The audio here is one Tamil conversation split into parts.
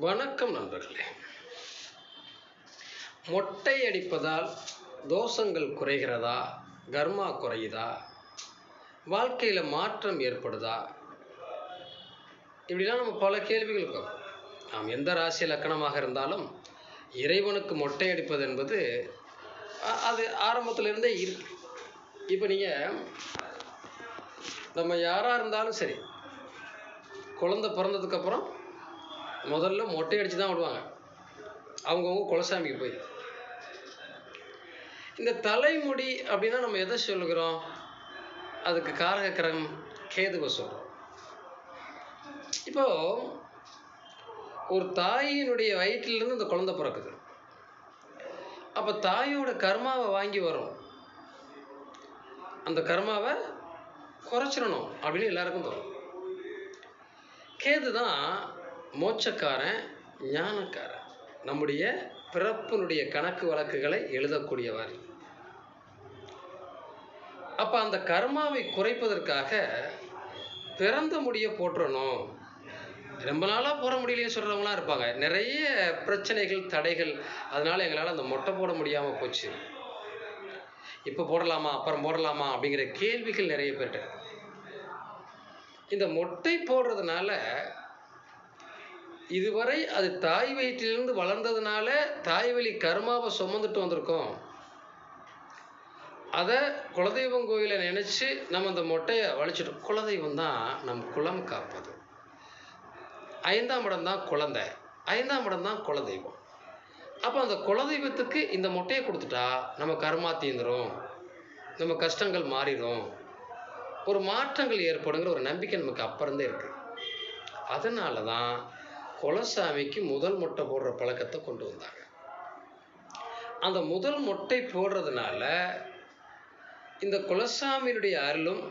வணக்கம் நண்பர்களே. மொட்டை அடிப்பதால் தோஷங்கள் குறைகிறதா? கர்மா குறையுதா? வாழ்க்கையில் மாற்றம் ஏற்படுதா? இப்படிலாம் நம்ம பல கேள்விகள் இருக்கும். நாம் எந்த ராசி லக்கணமாக இருந்தாலும் இறைவனுக்கு மொட்டை அடிப்பது என்பது அது ஆரம்பத்திலிருந்தே இருக்கு. இப்போ நீங்கள் நம்ம யாராக இருந்தாலும் சரி, குழந்தை பிறந்ததுக்கப்புறம் முதல்ல மொட்டை அடித்து தான் விடுவாங்க அவங்கவுங்க குலசாமிக்கு போய். இந்த தலைமுடி அப்படின்னா நம்ம எதை சொல்லுகிறோம்? அதுக்கு காரக கிரகம் கேதுவை சொல்கிறோம். இப்போ ஒரு தாயினுடைய வயிற்றிலிருந்து இந்த குழந்தை பிறக்குது. அப்போ தாயோட கர்மாவை வாங்கி வரும். அந்த கர்மாவை குறைச்சிடணும் அப்படின்னு எல்லாருக்கும் தோணும். கேது தான் மோட்சக்காரன், ஞானக்காரன், நம்முடைய பிறப்பினுடைய கணக்கு வழக்குகளை எழுதக்கூடியவர். அப்போ அந்த கர்மாவை குறைப்பதற்காக பிறந்த முடியை போட்டுறணும். ரொம்ப நாளாக போட முடியலையே சொல்கிறவங்களாம் இருப்பாங்க. நிறைய பிரச்சனைகள், தடைகள், அதனால் எங்களால் அந்த மொட்டை போட முடியாமல் போச்சு, இப்போ போடலாமா அப்புறம் போடலாமா அப்படிங்கிற கேள்விகள் நிறைய பேர்கிட்ட. இந்த மொட்டை போடுறதுனால இதுவரை அது தாய் வயிற்றிலிருந்து வளர்ந்ததுனால தாய் வழி கர்மாவை சுமந்துட்டு வந்திருக்கோம். அதை குலதெய்வம் கோயிலை நினச்சி நம்ம அந்த மொட்டையை வலிச்சிட்டோம். குலதெய்வம் தான் நம் குலம் காப்பது. 5ஆம் இடம் தான் குழந்தை, 5ஆம் இடம் தான் குலதெய்வம். அப்போ அந்த குலதெய்வத்துக்கு இந்த மொட்டையை கொடுத்துட்டா நம்ம கர்மா தீந்துரும், நம்ம கஷ்டங்கள் மாறிடும், ஒரு மாற்றங்கள் ஏற்படுங்கிற ஒரு நம்பிக்கை நமக்கு அப்பறந்தே இருக்குது. அதனால தான் குலசாமிக்கு முதல் மொட்டை போடுற பழக்கத்தை கொண்டு வந்தாங்க. அந்த முதல் மொட்டை போடுறதுனால இந்த குலசாமியினுடைய அருளும்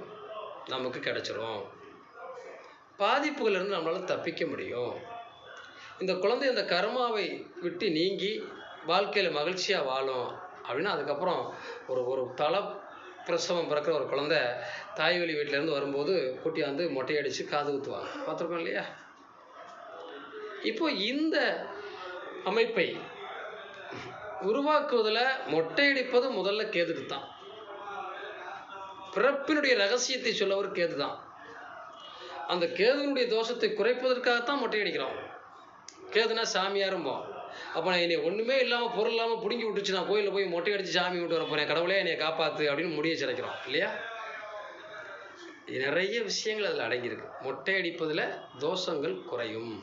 நமக்கு கிடைச்சிரும். பாதிப்புகளிலிருந்து நம்மளால் தப்பிக்க முடியும். இந்த குழந்தை அந்த கர்மாவை விட்டு நீங்கி வாழ்க்கையில் மகிழ்ச்சியாக வாழும் அப்படின்னா அதுக்கப்புறம் ஒரு தலை பிரசவம் பிறக்கிற ஒரு குழந்தை தாய்வழி வீட்டிலேருந்து வரும்போது குட்டியாந்து மொட்டையடித்து காது குத்துவாங்க, பார்த்துருக்கோம் இல்லையா? இப்போ இந்த அமைப்பை உருவாக்குவதில் மொட்டையடிப்பது முதல்ல கேதுக்கு தான். பிறப்பினுடைய ரகசியத்தை சொல்லவர் கேது தான். அந்த கேதுனுடைய தோஷத்தை குறைப்பதற்காகத்தான் மொட்டையடிக்கிறோம். கேதுனா சாமியாரும்போம். அப்போ நான் என்னை ஒன்றுமே இல்லாமல் பொருள் இல்லாமல் பிடுங்கி விட்டுச்சு, நான் கோயிலில் போய் மொட்டை அடித்து சாமி விட்டு வர போகிறேன், கடவுளே என்னை காப்பாற்று அப்படின்னு முடிய சிறைக்கிறோம் இல்லையா? நிறைய விஷயங்கள் அதில் அடங்கியிருக்கு. மொட்டை அடிப்பதில் தோஷங்கள் குறையும்.